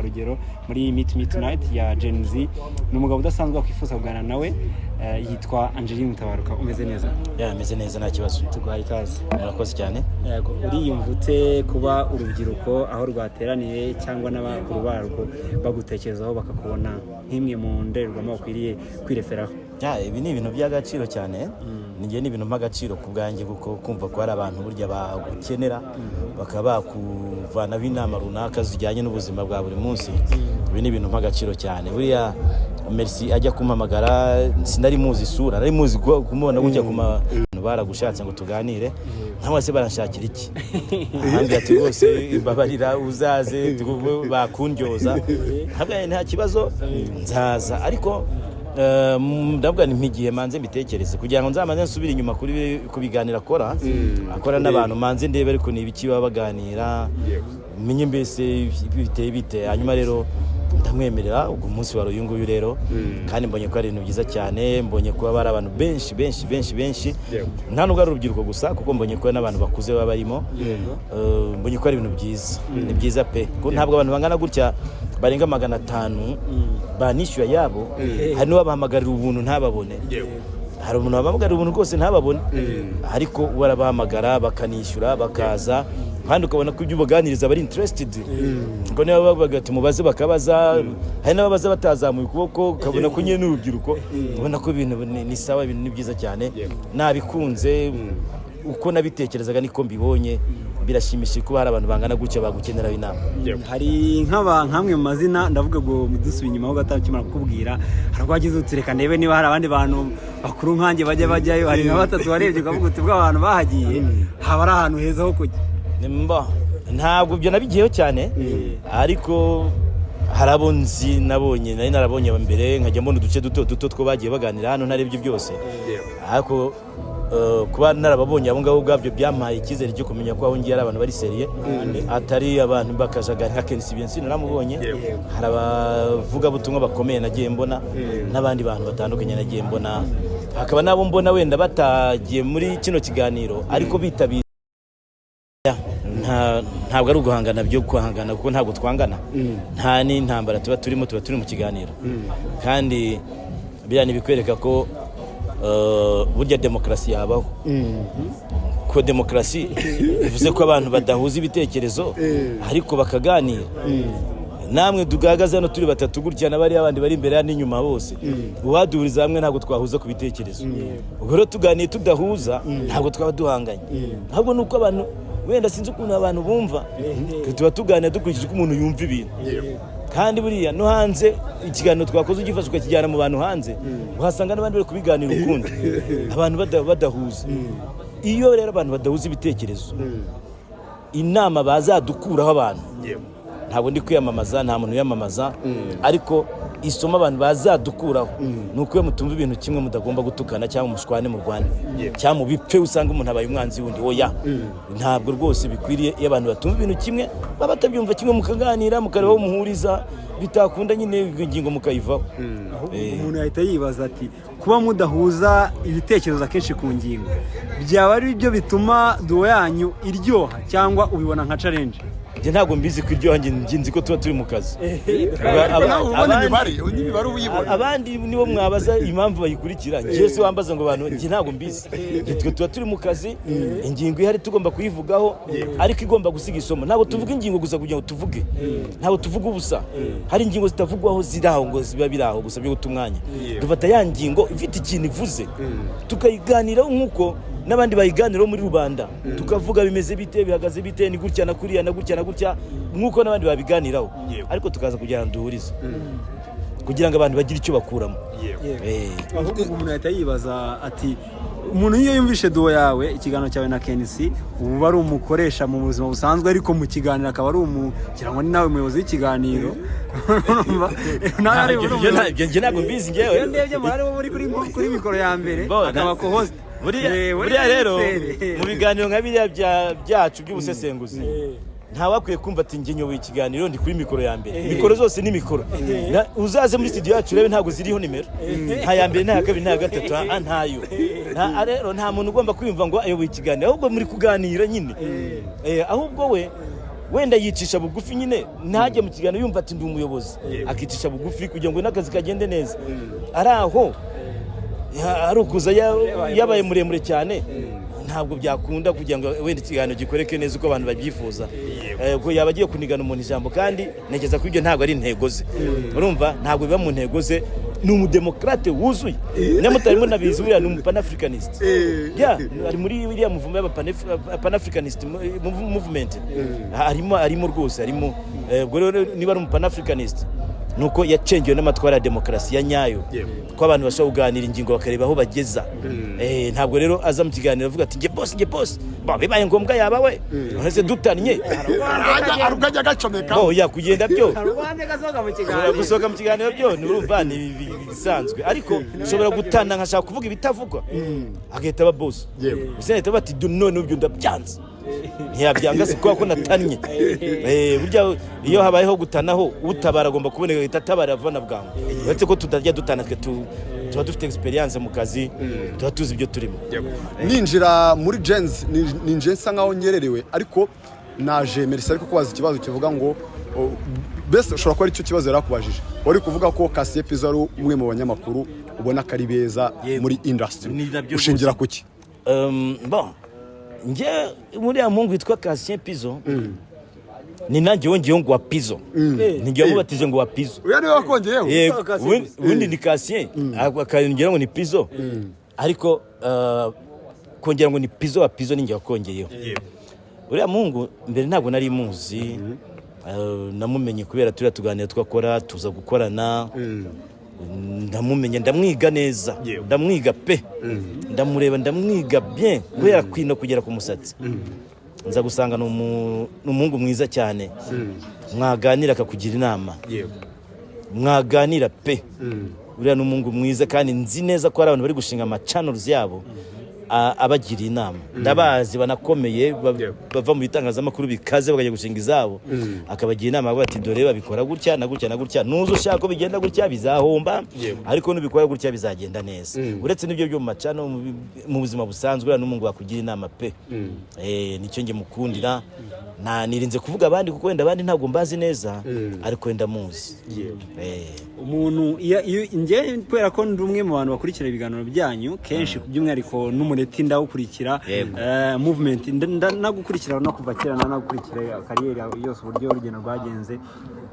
intangarugero muri Meet Me Tonight ya Gen Z. Ni umugabo udasanzwe wakwifuza kuganira nawe, yitwa Angeline Mutabaruka. Umeze neza? Ameze neza nta kibazo. Tuguhaye ikaze. Murakoze cyane. Yego, uriyumvute kuba urubyiruko aho rwateraniye cyangwa n'abakuru barwo bagutekerezaho bakakubona nk'imwe mu ndorerwamo bakwiriye kwireferaho? Ibi ni ibintu by'agaciro cyane. Ninjye ni ibintu mp'agaciro ku bwanjye kuko kumva ko hari abantu burya bagukenera bakaba bakuvanaho inama runaka zijyanye n'ubuzima bwa buri munsi. Ibi ni ibintu mp'agaciro cyane. Buriya Merci ajya kumpamagara sinari muzi isura, nari muzi kumubona gutya kuma baragushatse ngo tuganire, ntawe se baranshakira iki? Ahandi ati rwose babarira uzaze bakundyoza. Nta kibazo nzaza, ariko ndavuga ni mpigiye manze mbitekereze kugira ngo nzamanze nsubira inyuma kuri kubiganira akora n'abantu manze ndebe ariko ni ibiki baba baganira, menye mbese biteye bite. Hanyuma rero ndamwemerera ubwo munsi wa uyu nguyu rero, kandi mbonye ko ari ibintu byiza cyane. Mbonye ko bari abantu benshi nta nubwo ari urubyiruko gusa kuko mbonye ko n'abantu bakuze baba barimo. Mbonye ko ari ibintu byiza, ni byiza pe, ko ntabwo abantu bangana gutya barenga 500 banishyuye yabo. Hari n'abahamagarira ubuntu ntababone, hari umuntu wabamagarira ubuntu rwose ntababone, ariko warabahamagara bakanishyura bakaza, kandi ukabona ko ibyo ubaganiriza bari interested. Ngo niba bavuga ati mubaze bakabaza, hari n'ababaza batazamuye ukuboko, ukabona ko nyine n'urubyiruko. Ubona ko ibintu ni sawa, ibintu ni byiza cyane. Nabikunze uko nabitekerezaga niko mbibonye. Birashimishije kuba hari abantu bangana gutya bagukenera inama. Hari nk'amwe mu mazina ndavuga ngo mudusubiye inyuma ho gatakimara kukubwira, harwagize utireka ndebe niba hari abandi bantu bakuru nkanjye bajyayo. Hari nka 3 warebye ukavuga uti bwa abantu bahagiye haba ari ahantu heza ho kujya. Ntabwo ibyo nabigiyeho cyane, ariko harabo nzi nabonye, nari narabonye mbere nkajya mbona uduce duto two bagiye baganira hano ntarebye byose. Ariko kuba narababonye abo ngabo ubwabyo byampaye icyizere cyo kumenya ko aho ngiye ari abantu bari seriye, atari abantu bakajagara. Nka Kensi Bensi naramubonye, hari abavuga butumwa bakomeye nagiye mbona, n'abandi bantu batandukanye nagiye mbona, hakaba nabo mbona wenda batagiye muri kino kiganiro ariko bitabira. Ntabwo ari uguhangana byo guhangana kuko ntabwo twangana, nta n'intambara tuba turi mu kiganiro. Kandi biriya ntibikwereka ko burya demokarasi yabaho. Ko demokarasi bivuze ko abantu badahuza ibitekerezo ariko bakaganira. Namwe tugagaza hano turi batatu gutya n'abari abandi bari imbere n'inyuma bose, uwaduhuriza hamwe ntabwo twahuza ku bitekerezo. Ubwo rero tuganiye tudahuza ntabwo twaba duhanganye. Ntabwo nuko abantu wenda sinzi ukuntu abantu bumva, tuba tuganira dukurikije uko umuntu yumva ibintu. Kandi buriya no hanze ikiganiro twakoze ugifasha ukakijyana mu bantu hanze, uhasanga n'abandi bari kubiganira ukundi, abantu badahuza. Iyo rero abantu badahuza ibitekerezo, inama bazadukuraho abantu, ntabwo ndi kwiyamamaza, nta muntu yamamaza, ariko isomo abantu bazadukuraho nuko iyo mutumva ibintu kimwe mudagomba gutukana cyangwa umushwane mu Rwanda cyangwa mubipfe usanga umuntu abaye umwanzi wundi. Oya, ntabwo rwose bikwiriye. Iyo abantu batumva ibintu kimwe baba batabyumva kimwe, mukaganira mukarebaho muhuriza, bitakunda nyine ingingo mukayivaho. Umuntu yahita yibaza ati kuba mudahuza ibitekerezo akenshi ku ngingo byaba ari byo bituma duo yanyu iryoha, cyangwa ubibona nka challenge? Njye ntabwo mbizi ko iryo hanjye nzi ko tuba turi mu kazi. Abandi nibo mwabaza impamvu bayikurikira, njye se wambaza ngo abantu, njye ntabwo mbizi. Twe tuba turi mu kazi, ingingo ihari tugomba kuyivugaho, ariko igomba gusiga isomo. Ntabwo tuvuga ingingo gusa kugira ngo tuvuge, ntabwo tuvuga ubusa. Hari ingingo zitavugwaho ziraho ngo ziba biraho gusa byo guta umwanya. Dufata ya ngingo ifite ikintu ivuze tukayiganiraho nk'uko n'abandi bayiganiraho muri rubanda, tukavuga bimeze bite, bihagaze bite, ni gutya na kuriya na gutya na gutya, nk'uko n'abandi babiganiraho, ariko tukaza kugira ngo duhurize kugira ngo abantu bagire icyo bakuramo. Ahubwo umuntu yahita yibaza ati umuntu iyo yumvishe duo yawe, ikiganiro cyawe na Kensi, ubu ari umukoresha mu buzima busanzwe, ariko mu kiganiro akaba ari kirango ni nawe muyobozi w'ikiganiro. Njye ntabwo mbizi njyewe. Iyo ndebye muri kuri mikoro ya mbere akaba ko host. Buriya rero mu biganiro nka biriya byacu by'ubusesenguzi, ntawakwiye kumva ati njye nyoboye ikiganiro ndi kuri mikoro ya mbere. Mikoro zose ni mikoro. Uzaze muri studio yacu urebe ntabwo ziriho nimero, nta ya mbere, nta ya kabiri, nta ya gatatu, ntayo. Rero nta muntu ugomba kwiyumva ngo ayoboye ikiganiro, ahubwo muri kuganira nyine. Ahubwo we wenda yicisha bugufi nyine ntajye mu kiganiro yumva ati ndi umuyobozi akicisha bugufi kugira ngo n'akazi kagende neza ari aho ari ukuza yabaye muremure cyane ntabwo byakunda kugira ngo wenda ikiganiro gikoreke neza uko abantu babyifuza ko yaba agiye kunigana umuntu ijambo kandi ntekereza ko ibyo ntabwo ari intego ze urumva ntabwo biba mu ntego ze ni umudemokrate wuzuye nyamutarimo nabizi uriya ni umupanafricanist ari muri iriya muvumo y'abapanafricanist movement arimo rwose arimo ubwo rero niba ari umupanafricanist nuko yacengewe n'amatwara ya demokarasi ya nyayo ko abantu bashobora kuganira ingingo bakareba aho bageza ntabwo rero aza mu kiganiro avuga ati nge boss bibaye ngombwa yaba we uretse dutanye arukajya agacomeka kugenda byo gusohoka mu kiganiro byo nurumva ni bisanzwe ariko ushobora gutana nkashaka kuvuga ibitavugwa agahita aba boss usene bati none ubyo ndabyanze ntiyabyanga si kuko natannye burya iyo habayeho gutanaho utabara agomba kuboneka ahita atabara avana bwangu uretse ko tutajya dutana twe tuba dufite experience mu kazi tuba tuzi ibyo turimo ninjira muri Gens ninje nsa nkaho nyererewe ariko naje Mercy ariko kubaza ikibazo kivuga ngo bese ushobora kuba ari cyo kibazo yarakubajije wari kuvuga ko Cassien Pizzo ari umwe mu banyamakuru ubona kari beza muri industry ushingira kuki nje muri ya mungu witwa Cassien Pizzo ni nanjye wongeyeho ngo wa Pizzo nijye mubatije ngo wa Pizzo uya niwe wakongeyeho ubundi ni Cassien akayongera ngo ni Pizzo ariko kongera ngo ni Pizzo wa Pizzo ninjye wakongeyeho uriya mungu mbere ntabwo nari muzi namumenye kubera turi tuganira twakora tuza gukorana ndamumenye ndamwiga neza ndamwiga pe ndamureba ndamwiga bien kubera kwino kugera ku musatsi nza gusanga n'umuhungu mwiza cyane mwaganira akakugira inama mwaganira pe uriya n'umuhungu mwiza kandi nzi neza ko ari abantu bari gushinga ama channels yabo abagira inama ndabazi banakomeye bava mu bitangazamakuru bikaze bakajya gushinga izabo akabagira inama bati dore babikora gutya na gutya na gutya nuzo ushaka bigenda gutya bizahomba ariko nubikora gutya bizagenda neza uretse n'ibyo byo mu macano mu buzima busanzwe uriya n'umungu wakugira inama pe nicyo nge mukundira nirinze kuvuga abandi kuko wenda abandi ntabwo mbazi neza ariko wenda muzi umuntu nge kubera ko ndi umwe mu bantu bakurikira ibiganiro byanyu kenshi by'umwihariko n'umureti ndawukurikira movement nagukurikira no kuva kera nagukurikira kariyeri yose uburyo urugendo rwagenze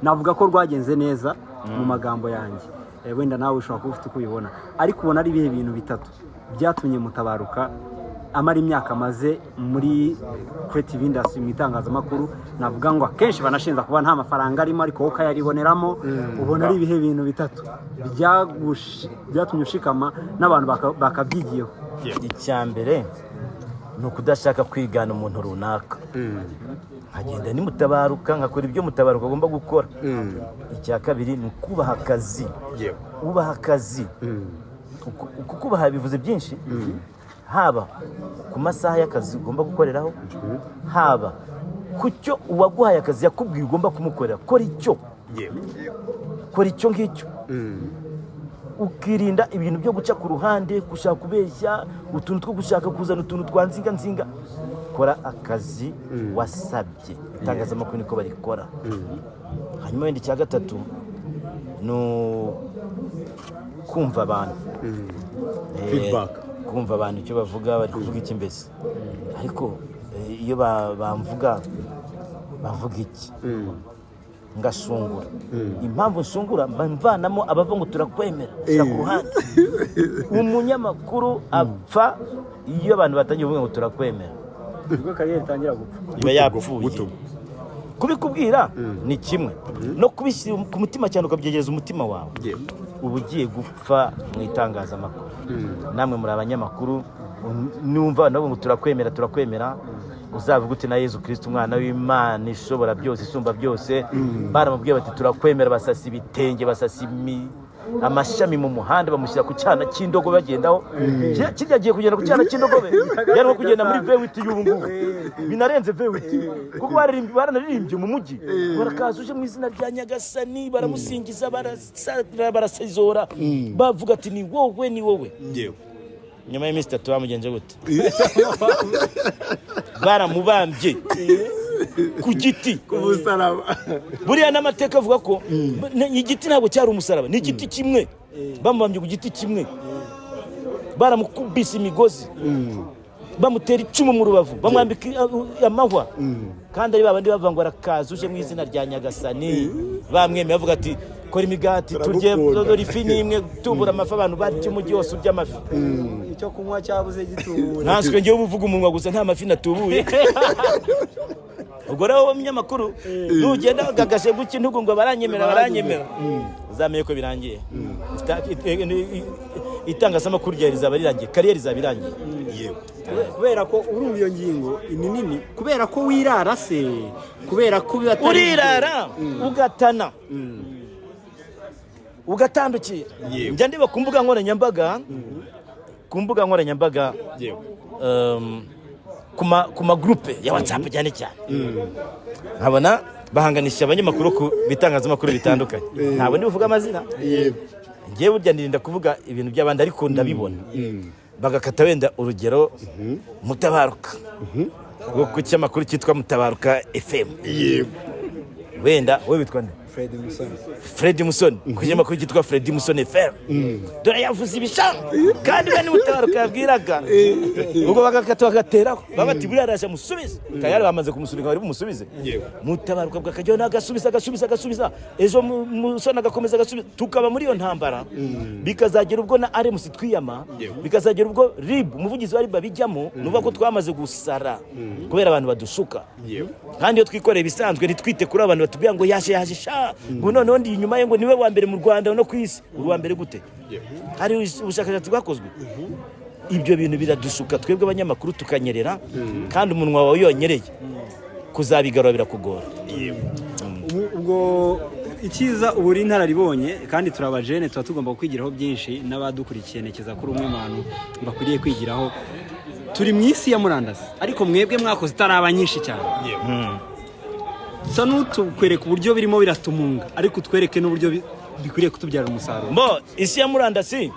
navuga ko rwagenze neza mu magambo yanjye wenda nawe ushobora kuba ufite uko ubibona ariko ubona ari ibihe bintu bitatu byatumye mutabaruka amara imyaka maze muri creative industry mu itangazamakuru navuga ngo akenshi banashinza kuba nta mafaranga arimo ariko wowe ukayariboneramo ubona ari ibihe bintu bitatu byatumye ushikama n'abantu bakabyigiyeho icyambere ni ukudashaka kwigana umuntu runaka nkagenda nimutabaruka nkakora ibyo mutabaruka agomba gukora icya kabiri ni ukubaha akazi ubaha akazi kukubaha bivuze byinshi haba ku masaha y'akazi ugomba gukoreraho haba ku cyo uwaguhaye akazi yakubwiye ugomba kumukorera kora icyo ngicyo ukirinda ibintu byo guca ku ruhande gushaka kubeshya utuntu two gushaka kuzana utuntu twa nzinga kora akazi wasabye itangazamakuru niko barikora hanyuma wenda icya gatatu ni kumva abantu kumva abantu icyo bavuga bari kuvuga iki mbese ariko iyo bamvuga bavuga iki ngashungura impamvu nshungura mvanamo abava ngo turakwemera shyira ku ruhande umunyamakuru apfa iyo abantu batangiye kuvuga ngo turakwemera ubwo kariyeri itangira gupfa iba yapfuye kubikubwira ni kimwe no kubishyira ku mutima cyane ukabyegereza umutima wawe uba ugiye gupfa mu itangazamakuru namwe muri abanyamakuru numva nabo ngo turakwemera uzavuga uti na Yezu Kristo umwana w'Imana ishobora byose isumba byose baramubwiye bati turakwemera basasa ibitenge basasa amashami mu muhanda bamushyira ku cyana cy'indogo bagendaho kirya giye kugenda ku cyana cy'indogobe yarimo kugenda muri V8 y'ubu ngubu binarenze V8 kuko baranaririmbye mu mujyi barakazuje mu izina rya Nyagasani baramusingiza barasizora bavuga ati ni wowe nyuma y'iminsi 3 bamugenje gute baramubambye ku giti ku musaraba buriya n'amateka avuga ko igiti ntabwo cyari umusaraba ni igiti kimwe bamubambye ku giti kimwe baramukubise imigozi bamutera icumu mu rubavu bamwambika amahwa kandi ari babandi bavuga ngo arakaza uje mu izina rya Nyagasani bamwemeye bavuga ati kora imigati turye dore ifi n'imwe tubura amafi abantu barya umujyi wose urya amafi icyo kunywa cyabuze gitubura ntanswe ngewe uvuga umunwa gusa nta mafi natubuye ubwo rero wowe munyamakuru nugenda bagagashe guki ntugu ngo baranyemera uzamenye ko birangiye itangazamakuru rya rizaba rirangiye kariyeri izaba irangiye kubera ko urumva iyo ngingo ni nini kubera ko wirara se kubera ko urirara ugatana ugatandukira njya ndiba ku mbuga nkoranyambaga ku magrupe ya WhatsApp cyane nkabona bahanganisha abanyamakuru ku bitangazamakuru bitandukanye ntabwo ndibuvuga amazina ngewe burya ndirinda kuvuga ibintu by'abandi ariko ndabibona bagakata wenda urugero Mutabaruka ku cyamakuru cyitwa Mutabaruka FM wenda wowe witwa nde Freddy Musoni ku cyamakuru cyitwa Freddy Musoni FM dore yavuze ibishanga kandi bene Mutabaruka yabwiraga ubwo bagakata bagateraho babati buriya araje musubize tayari bamaze kumusubiza bari bumusubize Mutabaruka bwakajyo nagasubiza ejo Musoni agakomeza agasubiza tukaba muri iyo ntambara bikazagera ubwo na RMC twiyama bikazagera ubwo RIB umuvugizi wa RIB bijyamo nuvuga ko twamaze gusara kubera abantu badushuka kandi iyo twikoreye bisanzwe ntitwite kuri abantu batubwira ngo yaje sha ngo none ndi inyuma ye ngo niwe wa mbere mu Rwanda no kwisi uri wa mbere gute hari ubushakashatsi bwakozwe ibyo bintu biradushuka twebwe abanyamakuru tukanyerera kandi umunwa wawe yonyereye kuzabigarura birakugora ubwo ikiza uburi ntararibonye kandi turabajene tuba tugomba kwigiraho byinshi n'abadukurikiye nekeza kuri umwe muntu bakwiriye kwigiraho turi mu isi ya murandasi ariko mwebwe mwakoze itaraba nyinshi cyane tukwereka uburyo birimo biratumunga ariko twereke n'uburyo bikwiriye kutubyara umusaruro isi ya murandasi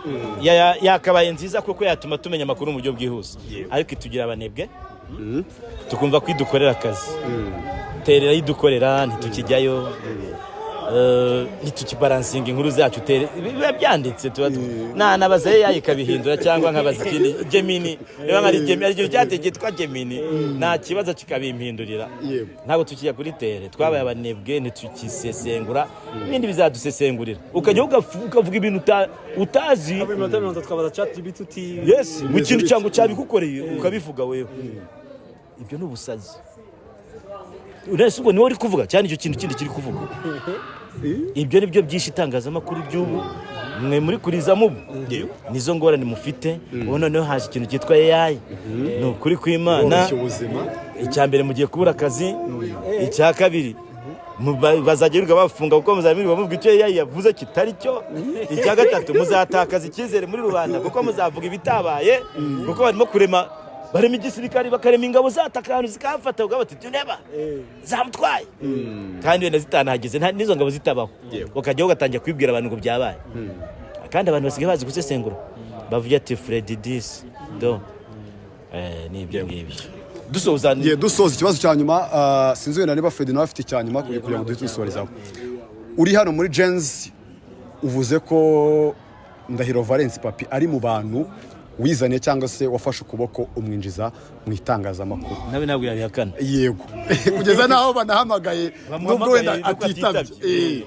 yakabaye nziza kuko yatuma tumenya amakuru mu buryo bwihuse ariko itugira abanebwe tukumva ko idukorera akazi terera yidukorera ntitukijyayo ntitukibaransinga inkuru zacu biba byanditse nabaza yayi ikabihindura cyangwa nkabaza ikindi Gemini niba nkari Gemini ari cyategetswa Gemini nta kibazo kikabimpindurira ntabwo tukijya kuri tere twabaye abanebwe ntitukisesengura ibindi bizadusesengurira ukajya ukavuga ibintu utazi twabaza ChatGPT uti yes mu kintu cyangwa cyabigukoreye ukabivuga wewe ibyo ni ubusazi uretse ubwo niwe uri kuvuga cyane icyo kintu kindi kiri kuvuga ibyo ni byo byinshi itangazamakuru by'ubu mwe muri kuriza mubu nizo ngorane mufite ubu noneho haje ikintu cyitwa AI ni ukuri kw'Imana icya mbere mugiye kubura akazi icya kabiri bazagirirwa bafunga kuko muzamirirwa muvuga icyo AI yavuze kitari cyo icya gatatu muzatakaza icyizere muri rubanda kuko muzavuga ibitabaye kuko barimo kurema barema igisirikari bakarema ingabo zatakana zikafata ugabati tuneba zamutwaye kandi wenda zitanahageze n'izo ngabo zitabaho ukajya ugatangira kwibwira abantu ngo byabaye kandi abantu basigaye bazi gusesengura bavuga ati Freddy this do ni ibyo ngibyo dusoza ikibazo cya nyuma sinzi wenda niba Freddy nawe afite icya nyuma kugira ngo duhite dusorezaho uri hano muri Gens uvuze ko Ndahiro Valence Papi ari mu bantu wizanye cyangwa se wafashe ukuboko umwinjiza mu itangazamakuru nawe nabwo yabihakana yego kugeza naho banahamagaye nubwo wenda atitabye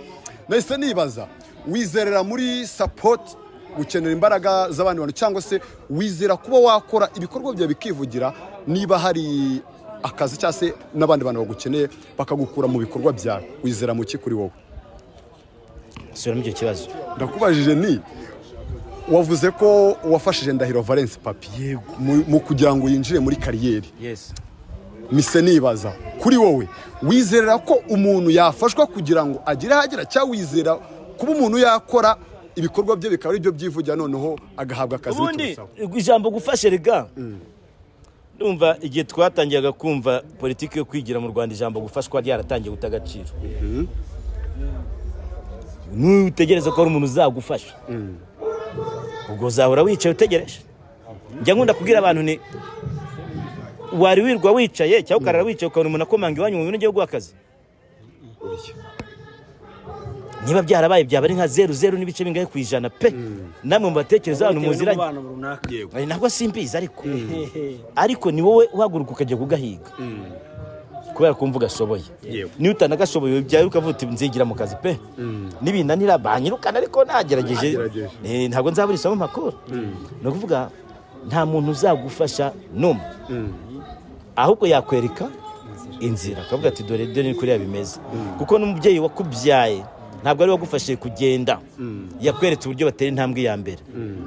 nahise nibaza wizerera muri support gukenera imbaraga z'abandi bantu cyangwa se wizera kuba wakora ibikorwa byawe bikivugira niba hari akazi cyangwa se n'abandi bantu bagukeneye bakagukura mu bikorwa byawe wizera mu ki kuri wowe sura mu kibazo ndakubajije ni wavuze ko wafashije Ndahiro Valence Papi mu kugira ngo yinjire muri kariyeri mise nibaza kuri wowe wizerera ko umuntu yafashwa kugira ngo agire ahagera cyangwa wizera kuba umuntu yakora ibikorwa bye bikaba ari byo byivugira noneho agahabwa akazi ubundi ijambo gufashe rega ndumva igihe twatangiye kumva politiki yo kwigira mu Rwanda ijambo gufashwa ryaratangiye gutagaciro nutegereza ko ari umuntu uzagufasha ubwo uzahora wicaye utegereje njya nkunda kubwira abantu ni wari wirwa wicaye cyangwa ukarara wicaye ukabona umuntu akomanga iwanyu mu bintu byo guha akazi niba byarabaye byaba ari nka 0 n'ibice bingahe ku ijana pe namwe mubatekereza abantu muziranye ntabwo simbizi ariko ni wowe uhaguruka ukajya kugahiga kubera kumva ugashoboye niba utanagashoboye byawe ukavuga uti nzigira mu kazi pe nibinanira banyirukana ariko nagerageje ntabwo nzabura isomo makuru no kuvuga nta muntu uzagufasha numwe ahubwo yakwereka inzira akavuga ati dore ni kuri bimeze kuko n'umubyeyi wakubyaye ntabwo ari wagufashije kugenda yakweretse uburyo batera intambwe ya mbere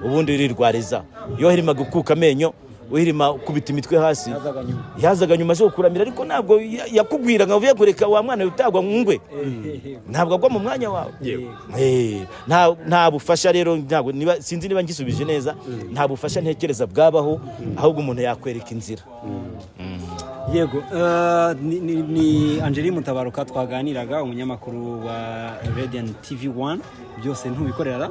ubundi urirwariza iyo hirima gukuka amenyo uhirima kubita imitwe hasi yazaga nyuma zo kuramira ariko ntabwo yakugwira ngo uvuye kureka wa mwana utagwa ngwe ntabwo agwa mu mwanya wawe nta bufasha rero ntabwo sinzi niba ngisubije neza nta bufasha ntekereza bwabaho ahubwo umuntu yakwereka inzira yego ni Angeli Mutabaruka twaganiraga umunyamakuru wa Radiant TV1 byose ntubikorera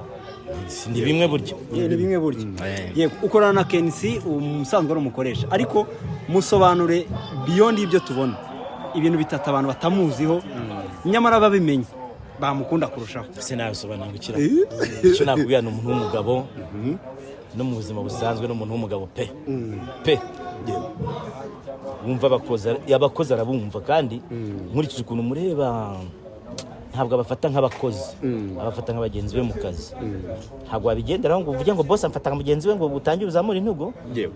ni bimwe buryo yego ukorana na Kensi umusanzwe ari umukoresha ariko musobanure beyond ibyo tubona ibintu bitatu abantu batamuziho nyamara babimenye bamukunda kurushaho sinabisobanura gukira cyo nakubwira ni umuntu w'umugabo no mu buzima busanzwe n'umuntu w'umugabo pe wumva abakozi arabumva kandi nkurikije ukuntu mureba ntabwo abafata nk'abakozi abafata nk'abagenzi be mu kazi ntabwo wabigenderaho ngo uvuge ngo boss amfata nk'amugenzi we ngo utangire uzamura intugo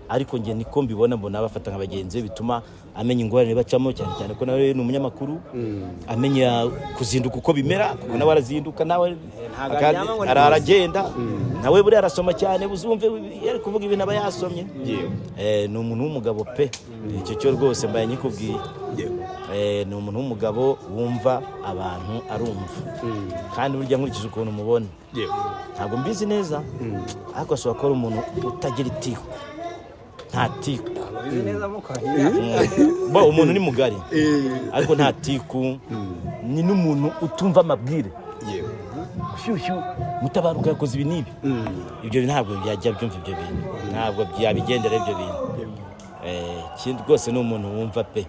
ariko nge niko mbibona mbona abafata nk'abagenzi be bituma amenya ingorane bacamo cyane cyane ko nawe ni umunyamakuru amenya kuzinduka uko bimera kuko nawe arazinduka nawe aragenda nawe buri arasoma cyane buzumve yari kuvuga ibintu aba yasomye ni umuntu w'umugabo pe icyo cyo rwose mbaye nyikubwiye ni umuntu w'umugabo wumva abantu arumva kandi burya nkurikije ukuntu mubona ntabwo mbizi neza ariko ashobora kuba ari umuntu utagira itiku nta tiku umuntu ni mugari ariko nta tiku ni n'umuntu utumva amabwire shyushyu Mutabaruka yakoze ibi n'ibi ibyo ntabwo byajya byumva ibyo bintu ntabwo byabigendera ibyo bintu ikindi rwose ni umuntu wumva pe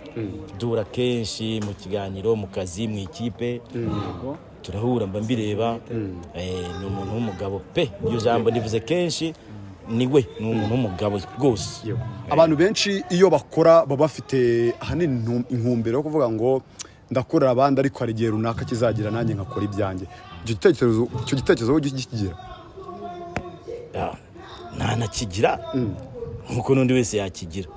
dura kenshi mu kiganiro mu kazi mu ikipe turahura mba mbireba ni umuntu w'umugabo pe iryo jambo ndivuze kenshi niwe ni umuntu w'umugabo rwose abantu benshi iyo bakora baba bafite ahanini intumbero yo kuvuga ngo ndakorera abandi ariko hari igihe runaka kizagira nanjye nkakora ibyanjye icyo gitekerezo wowe ugikigira nta nakigira nkuko n'undi wese yakigira